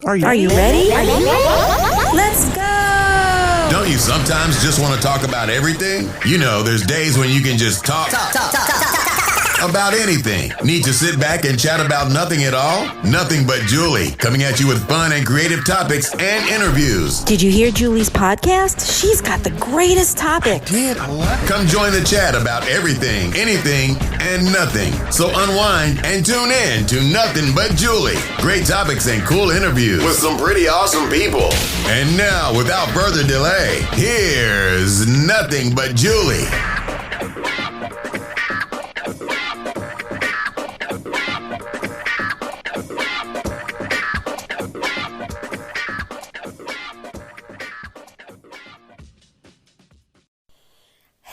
Are you ready? Let's go! Don't you sometimes just want to talk about everything? You know, there's days when you can just talk about anything. Need to sit back and chat about nothing at all? Nothing But Julie, coming at you with fun and creative topics and interviews. Did you hear Julie's podcast? She's got the greatest topics. Come join the chat about everything, anything, and nothing. So unwind and tune in to Nothing But Julie. Great topics and cool interviews with some pretty awesome people. And now, without further delay, here's Nothing But Julie.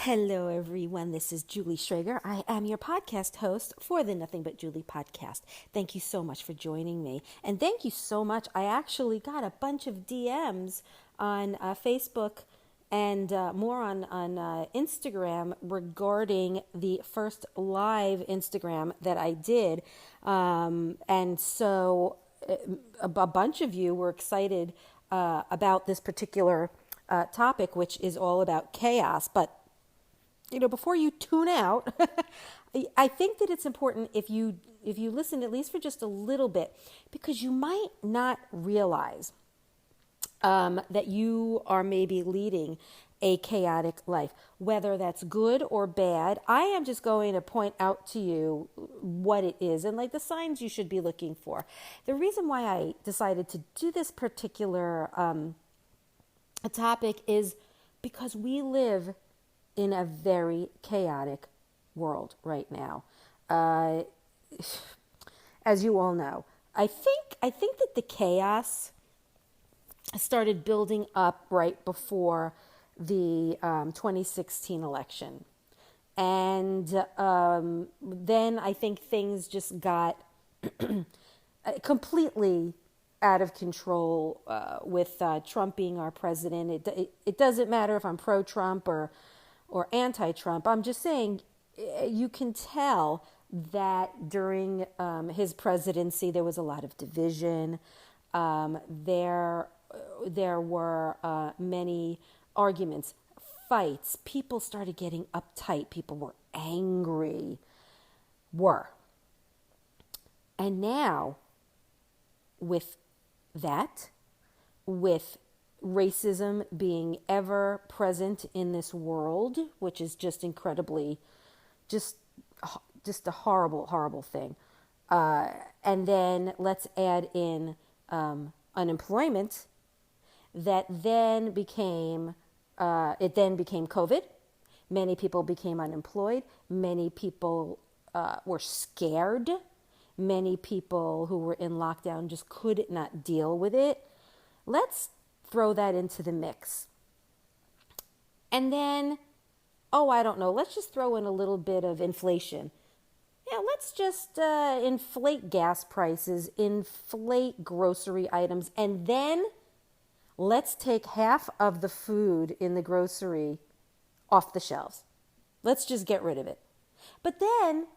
Hello, everyone. This is Julie Schrager. I am your podcast host for the Nothing But Julie podcast. Thank you so much for joining me. And thank you so much. I actually got a bunch of DMs on Facebook and more on Instagram regarding the first live Instagram that I did. And so a bunch of you were excited about this particular topic, which is all about chaos. But you know, before you tune out, I think that it's important if you listen at least for just a little bit, because you might not realize that you are maybe leading a chaotic life, whether that's good or bad. I am just going to point out to you what it is and like the signs you should be looking for. The reason why I decided to do this particular topic is because we live in a very chaotic world right now. As you all know, I think that the chaos started building up right before the 2016 election. And then I think things just got completely out of control with Trump being our president. It doesn't matter if I'm pro-Trump or anti-Trump. I'm just saying, you can tell that during his presidency there was a lot of division. There were many arguments, fights. People started getting uptight. People were angry. And now, with that, with racism being ever present in this world, which is just incredibly, just a horrible, horrible thing. And then let's add in unemployment. That then became COVID. Many people became unemployed. Many people were scared. Many people who were in lockdown just could not deal with it. Let's throw that into the mix. And then, I don't know, let's just throw in a little bit of inflation. Yeah, let's just inflate gas prices, inflate grocery items, and then let's take half of the food in the grocery off the shelves. Let's just get rid of it. But then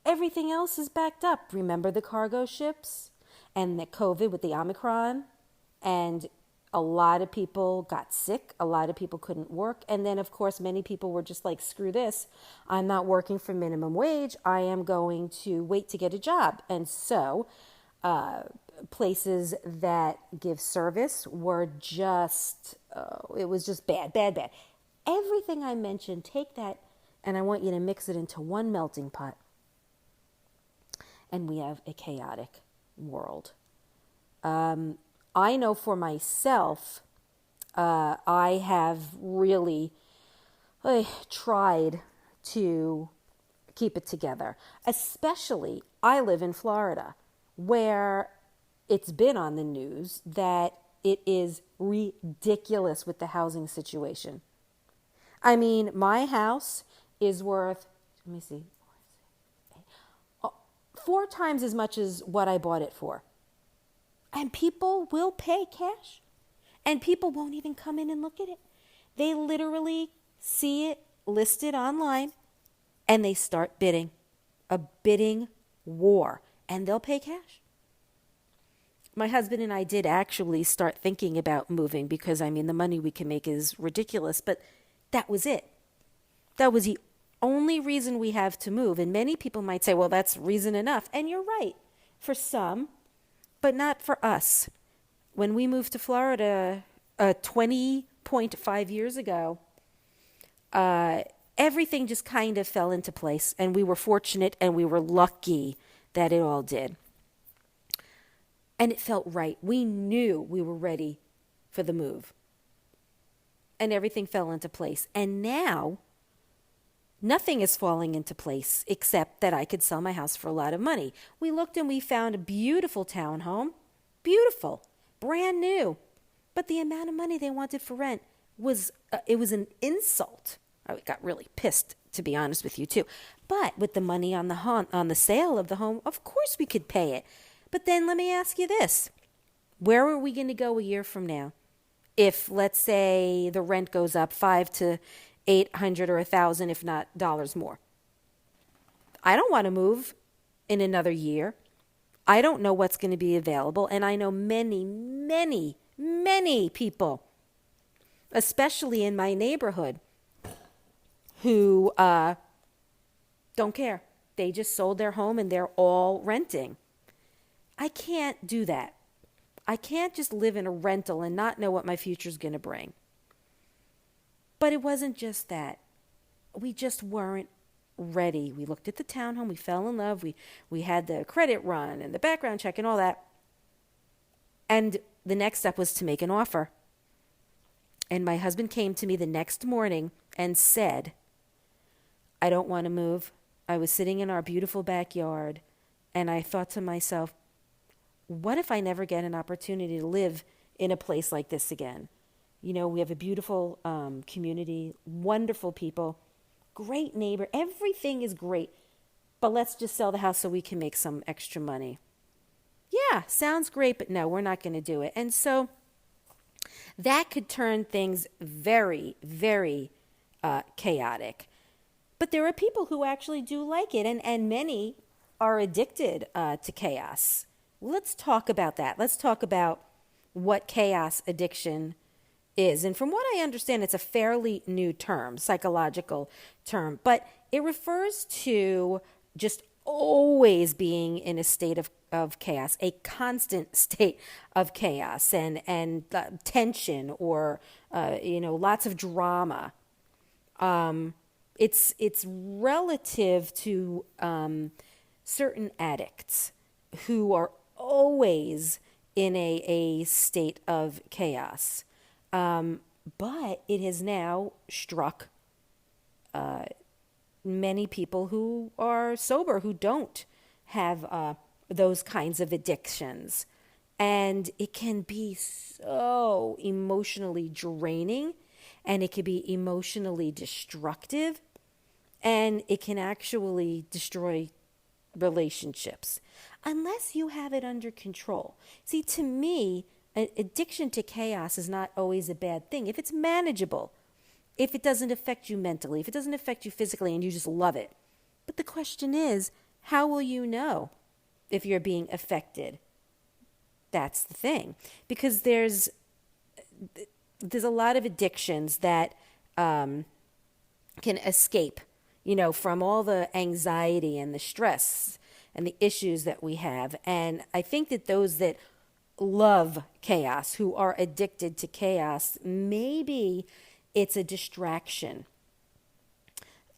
everything else is backed up. Remember the cargo ships and the COVID with the Omicron? And a lot of people got sick. A lot of people couldn't work. And then, of course, many people were just like, screw this. I'm not working for minimum wage. I am going to wait to get a job. And so places that give service were just, it was just bad. Everything I mentioned, take that and I want you to mix it into one melting pot. And we have a chaotic world. I know for myself, I have really tried to keep it together. Especially, I live in Florida, where it's been on the news that it is ridiculous with the housing situation. I mean, my house is worth, 4 times as much as what I bought it for. And people will pay cash. And people won't even come in and look at it. They literally see it listed online and they start bidding. A bidding war. And they'll pay cash. my husband and I did actually start thinking about moving because, I mean, the money we can make is ridiculous, but that was it. That was the only reason we have to move. And many people might say, well, that's reason enough. And you're right, for some, but not for us. When we moved to Florida 20.5 years ago, everything just kind of fell into place. And we were fortunate and we were lucky that it all did. And it felt right. We knew we were ready for the move. And everything fell into place. And now, nothing is falling into place except that I could sell my house for a lot of money. We looked and we found a beautiful townhome. Beautiful. Brand new. But the amount of money they wanted for rent was an insult. I got really pissed, to be honest with you, too. But with the money on the sale of the home, of course we could pay it. But then let me ask you this. Where are we going to go a year from now? If, let's say, the rent goes up $500 to $800 or $1,000, if not dollars more. I don't want to move in another year. I don't know what's going to be available. And I know many, many, many people, especially in my neighborhood, who don't care. They just sold their home and they're all renting. I can't do that. I can't just live in a rental and not know what my future's going to bring. But it wasn't just that. We just weren't ready. We looked at the townhome. We fell in love. We had the credit run and the background check and all that. And the next step was to make an offer. And my husband came to me the next morning and said, I don't want to move. I was sitting in our beautiful backyard and I thought to myself, what if I never get an opportunity to live in a place like this again? You know, we have a beautiful community, wonderful people, great neighbor. Everything is great. But let's just sell the house so we can make some extra money. Yeah, sounds great, but no, we're not going to do it. And so that could turn things very, very chaotic. But there are people who actually do like it, and many are addicted to chaos. Let's talk about that. Let's talk about what chaos addiction is. And from what I understand, it's a fairly new term, psychological term, but it refers to just always being in a state of chaos, a constant state of chaos and tension or, lots of drama. It's relative to certain addicts who are always in a state of chaos. But it has now struck many people who are sober, who don't have those kinds of addictions. And it can be so emotionally draining, and it can be emotionally destructive, and it can actually destroy relationships unless you have it under control. See, to me, addiction to chaos is not always a bad thing if it's manageable, if it doesn't affect you mentally, if it doesn't affect you physically and you just love it. But the question is, how will you know if you're being affected? That's the thing. Because there's a lot of addictions that can escape, from all the anxiety and the stress and the issues that we have. And I think that those that love chaos, who are addicted to chaos, maybe it's a distraction.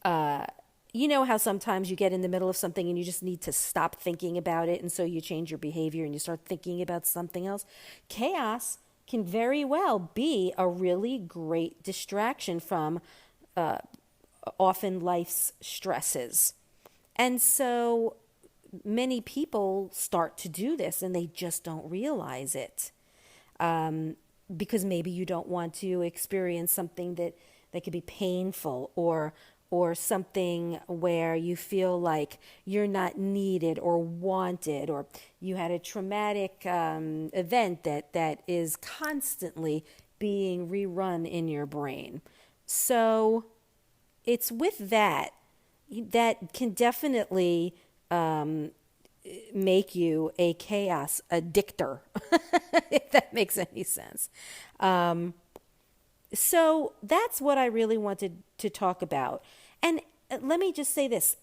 You know how sometimes you get in the middle of something and you just need to stop thinking about it, and so you change your behavior and you start thinking about something else? Chaos can very well be a really great distraction from often life's stresses. And so many people start to do this and they just don't realize it, because maybe you don't want to experience something that could be painful, or something where you feel like you're not needed or wanted, or you had a traumatic event that is constantly being rerun in your brain. So it's with that can definitely make you a chaos addictor, if that makes any sense. So that's what I really wanted to talk about. And let me just say this.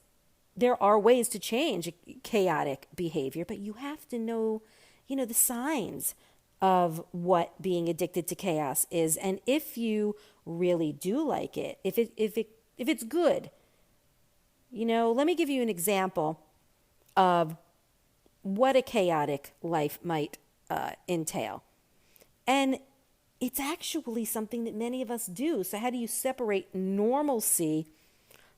There are ways to change chaotic behavior, but you have to know, the signs of what being addicted to chaos is. And if you really do like it, if it's good, let me give you an example of what a chaotic life might entail. And it's actually something that many of us do. So how do you separate normalcy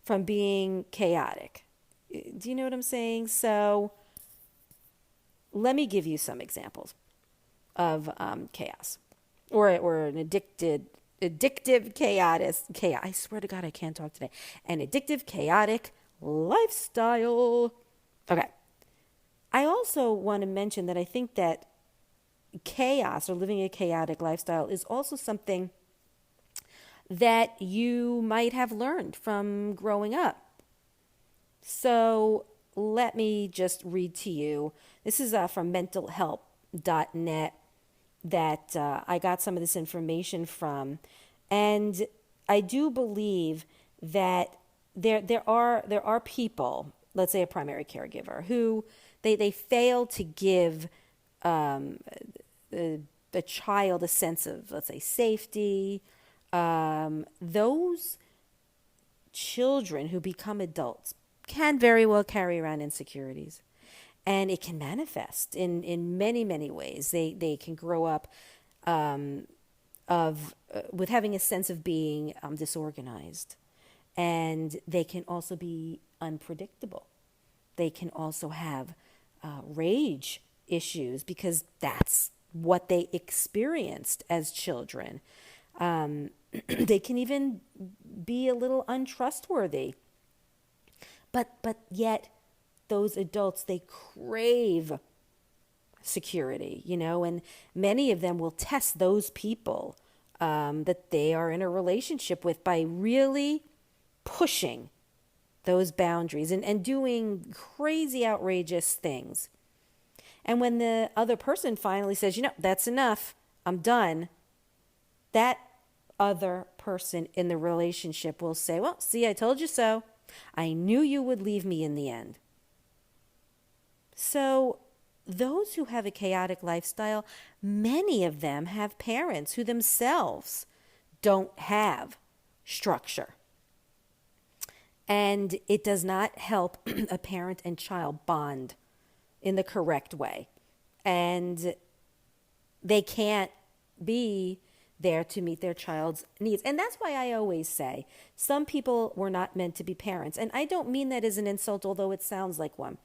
from being chaotic? Do you know what I'm saying? So let me give you some examples of chaos or an addictive chaos. I swear to God, I can't talk today. An addictive, chaotic lifestyle. Okay. I also want to mention that I think that chaos or living a chaotic lifestyle is also something that you might have learned from growing up. So let me just read to you. This is from mentalhelp.net that I got some of this information from. And I do believe that there are people, let's say a primary caregiver, who they fail to give the child a sense of, let's say, safety. Those children who become adults can very well carry around insecurities. And it can manifest in many, many ways. They can grow up with having a sense of being disorganized. And they can also be unpredictable. They can also have rage issues because that's what they experienced as children. They can even be a little untrustworthy. But yet those adults, they crave security, and many of them will test those people that they are in a relationship with by really pushing those boundaries and doing crazy, outrageous things. And when the other person finally says, that's enough, I'm done, that other person in the relationship will say, well, see, I told you so. I knew you would leave me in the end. So those who have a chaotic lifestyle, many of them have parents who themselves don't have structure. And it does not help a parent and child bond in the correct way. And they can't be there to meet their child's needs. And that's why I always say some people were not meant to be parents. And I don't mean that as an insult, although it sounds like one.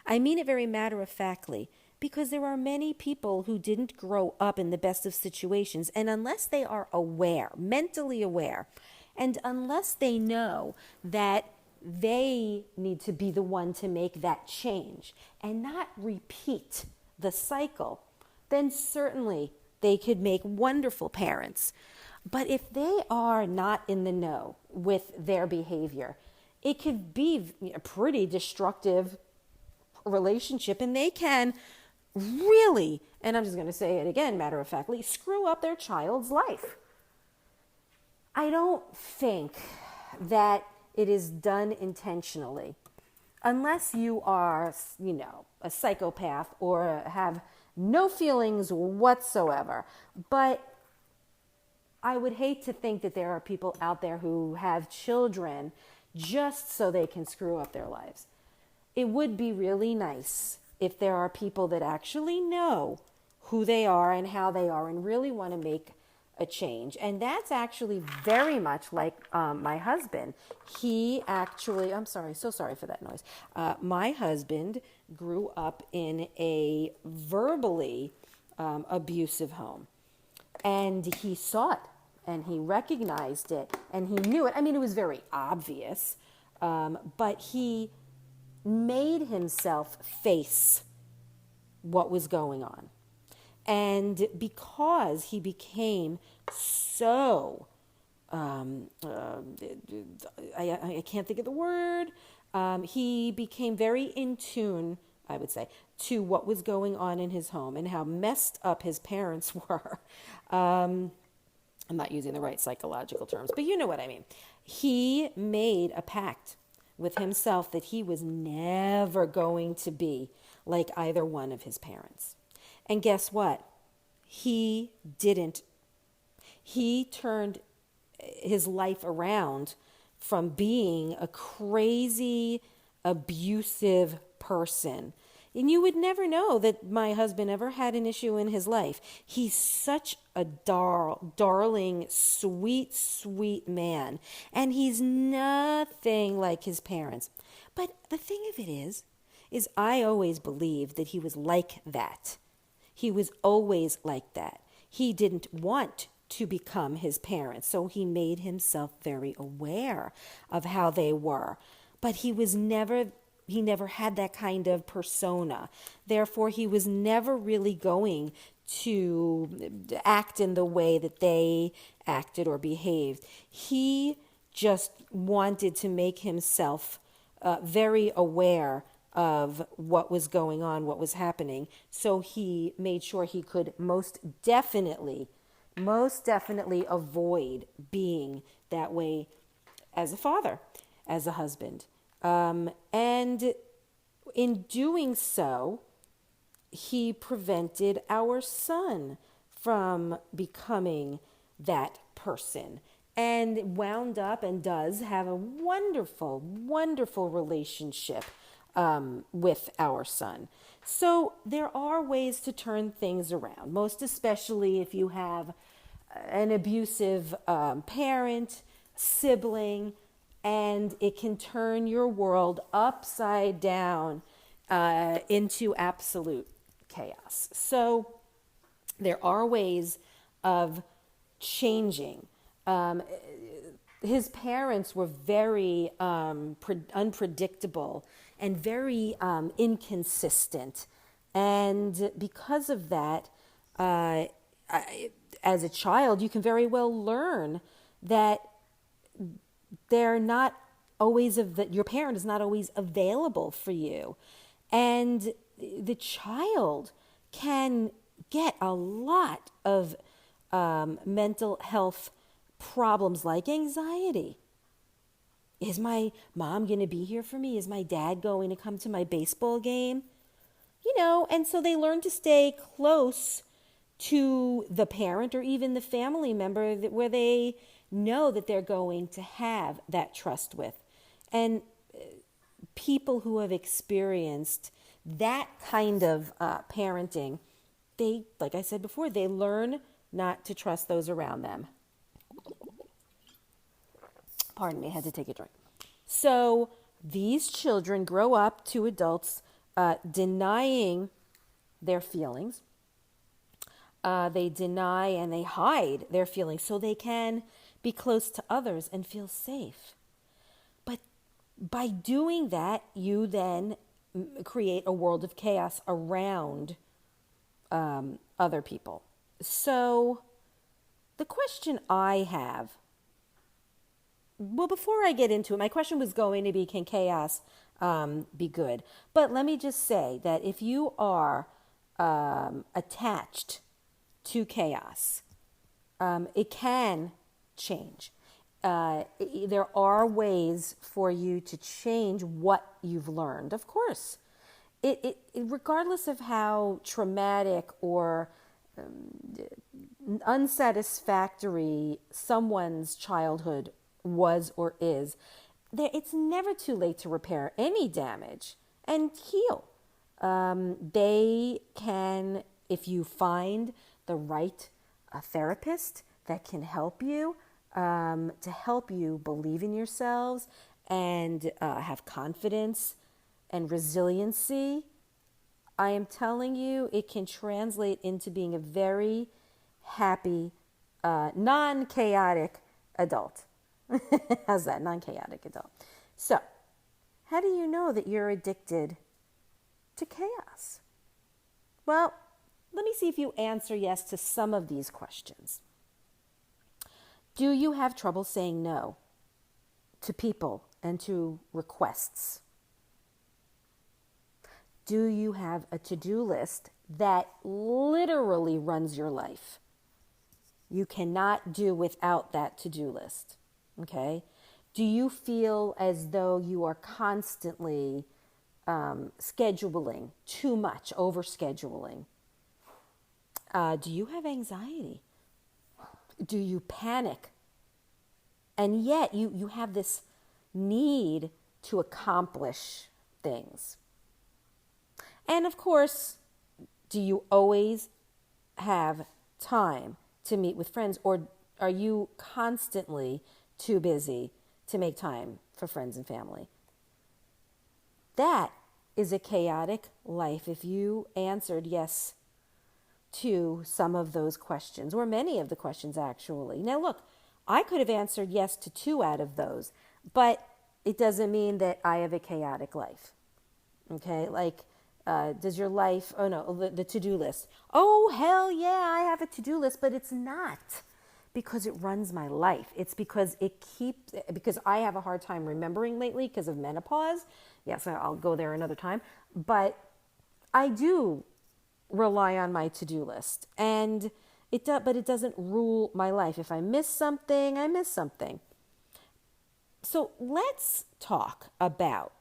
I mean it very matter-of-factly, because there are many people who didn't grow up in the best of situations. And unless they are aware, mentally aware, and unless they know that they need to be the one to make that change and not repeat the cycle, then certainly they could make wonderful parents. But if they are not in the know with their behavior, it could be a pretty destructive relationship, and they can really, and I'm just going to say it again, matter-of-factly, screw up their child's life. I don't think that it is done intentionally, unless you are, a psychopath or have no feelings whatsoever. But I would hate to think that there are people out there who have children just so they can screw up their lives. It would be really nice if there are people that actually know who they are and how they are and really want to make a change. And that's actually very much like my husband. He actually, so sorry for that noise. My husband grew up in a verbally abusive home. And he saw it and he recognized it and he knew it. I mean, it was very obvious, but he made himself face what was going on. And because he became so, I can't think of the word, he became very in tune I would say, to what was going on in his home and how messed up his parents were. I'm not using the right psychological terms, but you know what I mean. He made a pact with himself that he was never going to be like either one of his parents. And guess what? He didn't. He turned his life around from being a crazy, abusive person. And you would never know that my husband ever had an issue in his life. He's such a darling, sweet, sweet man. And he's nothing like his parents. But the thing of it is I always believed that he was like that. He was always like that. He didn't want to become his parents, so he made himself very aware of how they were. But he never had that kind of persona. Therefore, he was never really going to act in the way that they acted or behaved. He just wanted to make himself very aware of what was going on, what was happening. So he made sure he could most definitely avoid being that way as a father, as a husband. And in doing so, he prevented our son from becoming that person, and wound up and does have a wonderful, wonderful relationship with our son. So there are ways to turn things around, most especially if you have an abusive parent, sibling, and it can turn your world upside down into absolute chaos. So there are ways of changing. His parents were very unpredictable and very inconsistent. And because of that, as a child, you can very well learn that they're not always your parent is not always available for you. And the child can get a lot of mental health problems like anxiety. Is my mom going to be here for me? Is my dad going to come to my baseball game? And so they learn to stay close to the parent or even the family member where they know that they're going to have that trust with. And people who have experienced that kind of parenting, they, like I said before, they learn not to trust those around them. Pardon me, I had to take a drink. So these children grow up to adults denying their feelings. They deny and they hide their feelings so they can be close to others and feel safe. But by doing that, you then create a world of chaos around other people. So the question I have, well, before I get into it, my question was going to be, can chaos be good? But let me just say that if you are attached to chaos, it can change. There are ways for you to change what you've learned. Of course, it regardless of how traumatic or unsatisfactory someone's childhood was or is, it's never too late to repair any damage and heal. They can, if you find the right therapist that can help you, to help you believe in yourselves and have confidence and resiliency, I am telling you, it can translate into being a very happy, non-chaotic adult. How's that? Non-chaotic adult. So, how do you know that you're addicted to chaos? Well, let me see if you answer yes to some of these questions. Do you have trouble saying no to people and to requests? Do you have a to-do list that literally runs your life? You cannot do without that to-do list, okay? Do you feel as though you are constantly scheduling too much, over-scheduling? Do you have anxiety? Do you panic? And yet you have this need to accomplish things. And of course, do you always have time to meet with friends, or are you constantly too busy to make time for friends and family? That is a chaotic life if you answered yes to some of those questions, or many of the questions actually. Now look, I could have answered yes to 2 out of those, but it doesn't mean that I have a chaotic life. Okay, like does your life, oh no, the to-do list. Oh, hell yeah, I have a to-do list, but it's not because it runs my life. It's because because I have a hard time remembering lately because of menopause. Yes, I'll go there another time. But I do rely on my to-do list, and but it doesn't rule my life. If I miss something, I miss something. So let's talk about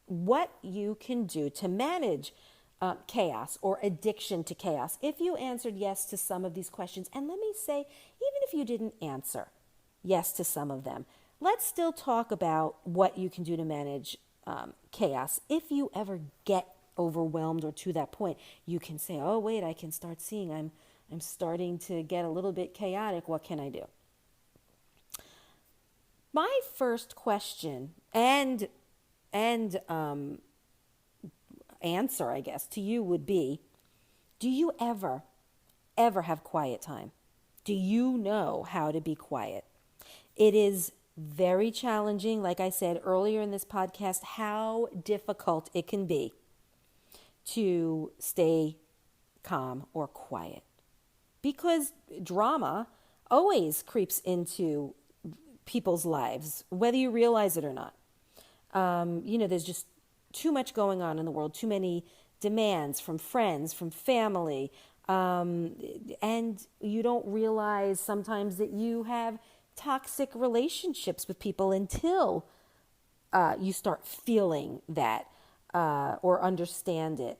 what you can do to manage chaos or addiction to chaos. If you answered yes to some of these questions, and let me say, even if you didn't answer yes to some of them, let's still talk about what you can do to manage chaos. If you ever get overwhelmed or to that point, you can say, oh, wait, I can start seeing I'm starting to get a little bit chaotic. What can I do? My first question and answer, I guess, to you would be, do you ever have quiet time? Do you know how to be quiet? It is very challenging, like I said earlier in this podcast, how difficult it can be to stay calm or quiet, because drama always creeps into people's lives, whether you realize it or not. There's just too much going on in the world, too many demands from friends, from family, and you don't realize sometimes that you have toxic relationships with people until you start feeling that or understand it.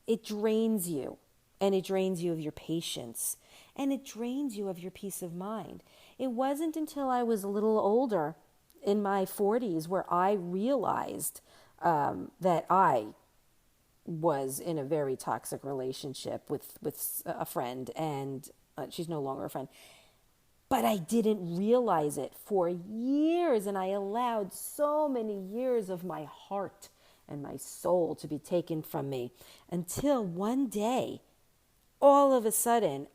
It drains you, and it drains you of your patience, and it drains you of your peace of mind. It wasn't until I was a little older, in my 40s, where I realized that I was in a very toxic relationship with a friend, and she's no longer a friend. But I didn't realize it for years, and I allowed so many years of my heart and my soul to be taken from me until one day, all of a sudden,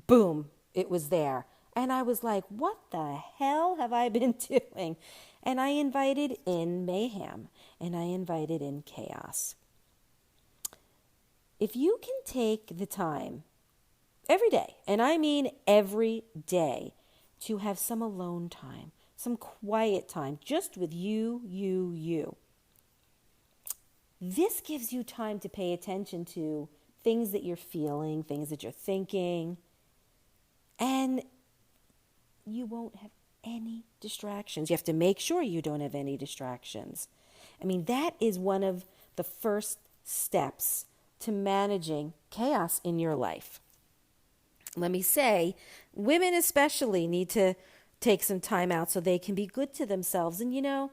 boom, it was there. And I was like, what the hell have I been doing? And I invited in mayhem, and I invited in chaos. If you can take the time every day, and I mean every day, to have some alone time, some quiet time, just with you. This gives you time to pay attention to things that you're feeling, things that you're thinking, and you won't have any distractions. You have to make sure you don't have any distractions. I mean, that is one of the first steps to managing chaos in your life. Let me say, women especially need to take some time out so they can be good to themselves. And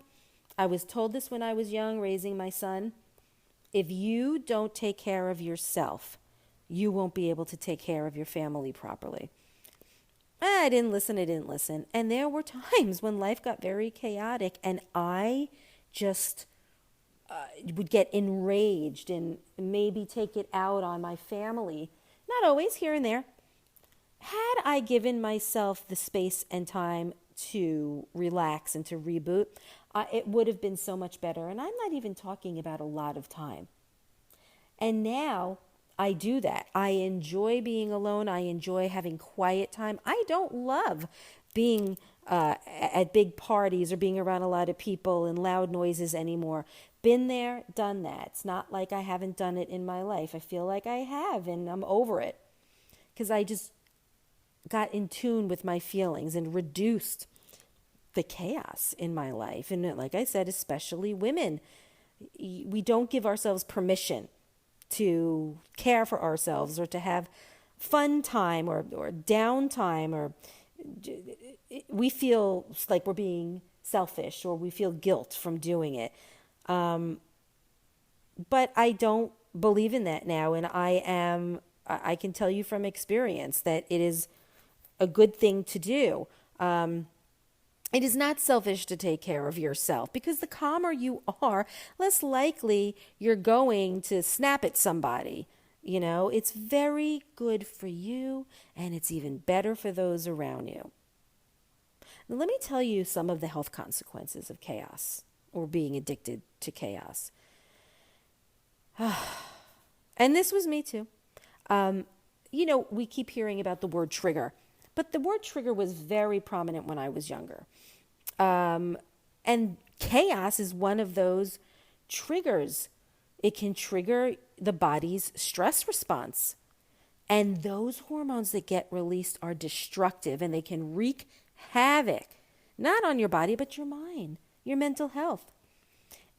I was told this when I was young, raising my son. If you don't take care of yourself, you won't be able to take care of your family properly. I didn't listen. And there were times when life got very chaotic, and I just would get enraged and maybe take it out on my family. Not always, here and there. Had I given myself the space and time to relax and to reboot, it would have been so much better. And I'm not even talking about a lot of time. And now I do that. I enjoy being alone. I enjoy having quiet time. I don't love being at big parties or being around a lot of people and loud noises anymore. Been there, done that. It's not like I haven't done it in my life. I feel like I have, and I'm over it because I just got in tune with my feelings and reduced the chaos in my life. And like I said, especially women, we don't give ourselves permission to care for ourselves or to have fun time or downtime, or we feel like we're being selfish or we feel guilt from doing it. But I don't believe in that now, and I can tell you from experience that it is a good thing to do. It is not selfish to take care of yourself, because the calmer you are, less likely you're going to snap at somebody. You know, it's very good for you, and it's even better for those around you. Now, let me tell you some of the health consequences of chaos or being addicted to chaos. And this was me too. We keep hearing about the word trigger, but the word trigger was very prominent when I was younger. And chaos is one of those triggers. It can trigger the body's stress response. And those hormones that get released are destructive, and they can wreak havoc, not on your body, but your mind, your mental health.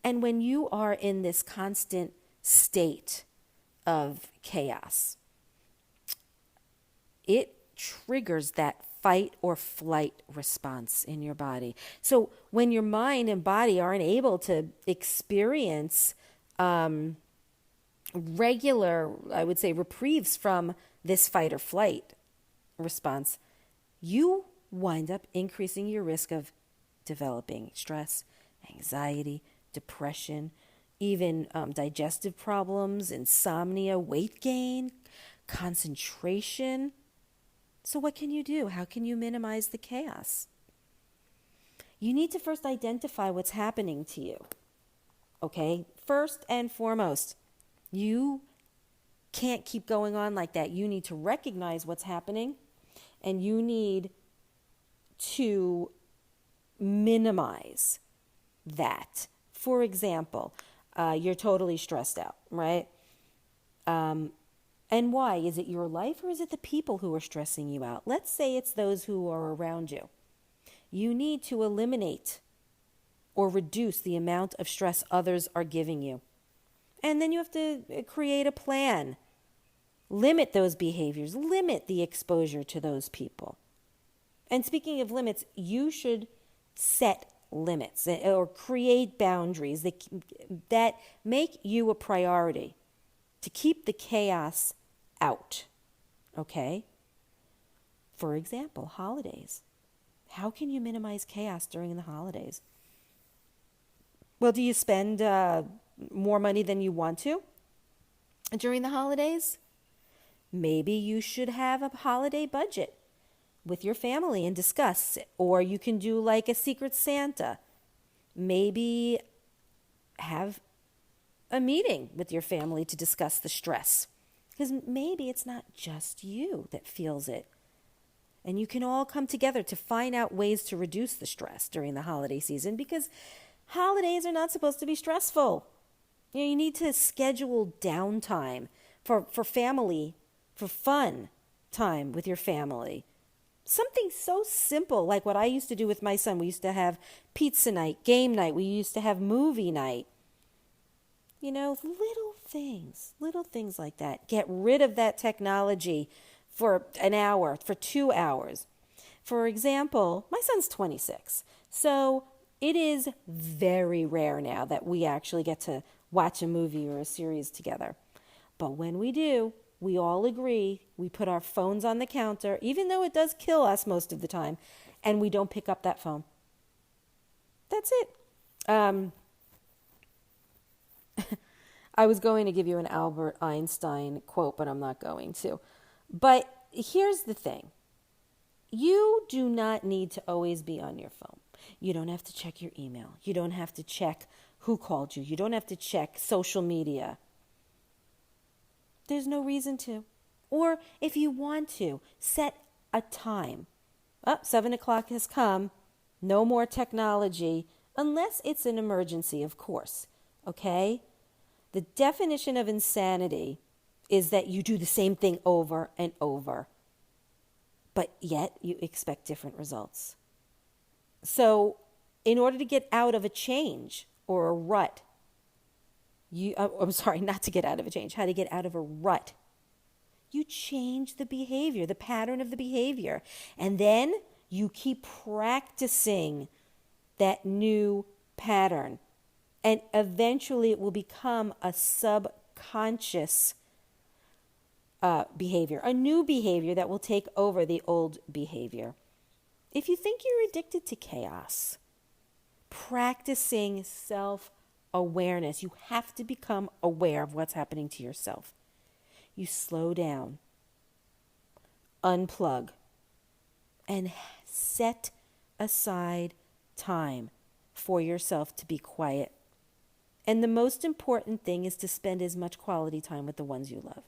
And when you are in this constant state of chaos, it triggers that fight or flight response in your body. So when your mind and body aren't able to experience regular, I would say, reprieves from this fight or flight response, you wind up increasing your risk of developing stress, anxiety, depression, even digestive problems, insomnia, weight gain, concentration. So what can you do? How can you minimize the chaos? You need to first identify what's happening to you. Okay? First and foremost, you can't keep going on like that. You need to recognize what's happening, and you need to minimize that. For example, you're totally stressed out, right? And why? Is it your life, or is it the people who are stressing you out? Let's say it's those who are around you. You need to eliminate or reduce the amount of stress others are giving you. And then you have to create a plan. Limit those behaviors. Limit the exposure to those people. And speaking of limits, you should set limits or create boundaries that make you a priority to keep the chaos out. Okay? For example, holidays. How can you minimize chaos during the holidays? Well, do you spend more money than you want to during the holidays? Maybe you should have a holiday budget with your family and discuss it. Or you can do like a Secret Santa. Maybe have a meeting with your family to discuss the stress. Because maybe it's not just you that feels it. And you can all come together to find out ways to reduce the stress during the holiday season, because holidays are not supposed to be stressful. You need to schedule downtime for family, for fun time with your family. Something so simple like what I used to do with my son. We used to have pizza night, game night. We used to have movie night. You know, little things like that. Get rid of that technology for an hour, for 2 hours. For example, my son's 26. So it is very rare now that we actually get to watch a movie or a series together. But when we do, we all agree, we put our phones on the counter, even though it does kill us most of the time, and we don't pick up that phone. That's it. I was going to give you an Albert Einstein quote, but I'm not going to. But here's the thing. You do not need to always be on your phone. You don't have to check your email. You don't have to check who called you. You don't have to check social media. There's no reason to. Or if you want to, set a time Oh, 7 o'clock has come. No more technology, unless it's an emergency, of course. Okay? The definition of insanity is that you do the same thing over and over, but yet you expect different results. So, in order to get out of a change or a rut, not to get out of a change, how to get out of a rut. You change the behavior, the pattern of the behavior, and then you keep practicing that new pattern. And eventually it will become a subconscious behavior, a new behavior that will take over the old behavior. If you think you're addicted to chaos, practicing self-awareness, you have to become aware of what's happening to yourself. You slow down, unplug, and set aside time for yourself to be quiet. And the most important thing is to spend as much quality time with the ones you love.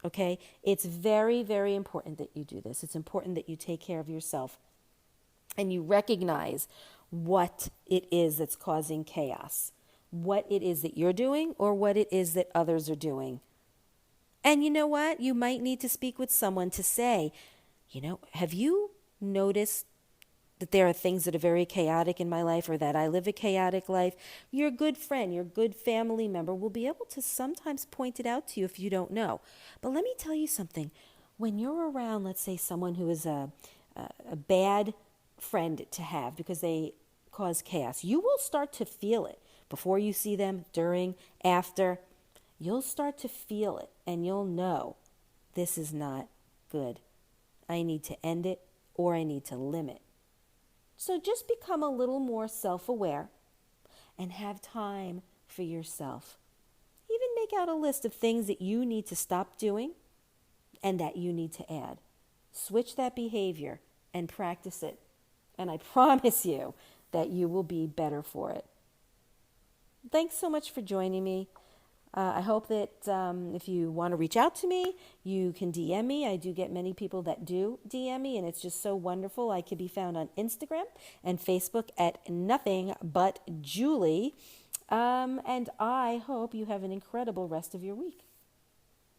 Okay? It's very, very important that you do this. It's important that you take care of yourself and you recognize what it is that's causing chaos, what it is that you're doing or what it is that others are doing. And you know what? You might need to speak with someone to say, have you noticed that there are things that are very chaotic in my life or that I live a chaotic life? Your good friend, your good family member will be able to sometimes point it out to you if you don't know. But let me tell you something. When you're around, let's say, someone who is a bad friend to have because they cause chaos, you will start to feel it before you see them, during, after. You'll start to feel it and you'll know this is not good. I need to end it or I need to limit. So just become a little more self-aware and have time for yourself. Even make out a list of things that you need to stop doing and that you need to add. Switch that behavior and practice it. And I promise you that you will be better for it. Thanks so much for joining me. I hope that if you want to reach out to me, you can DM me. I do get many people that do DM me, and it's just so wonderful. I can be found on Instagram and Facebook at Nothing But Julie. And I hope you have an incredible rest of your week.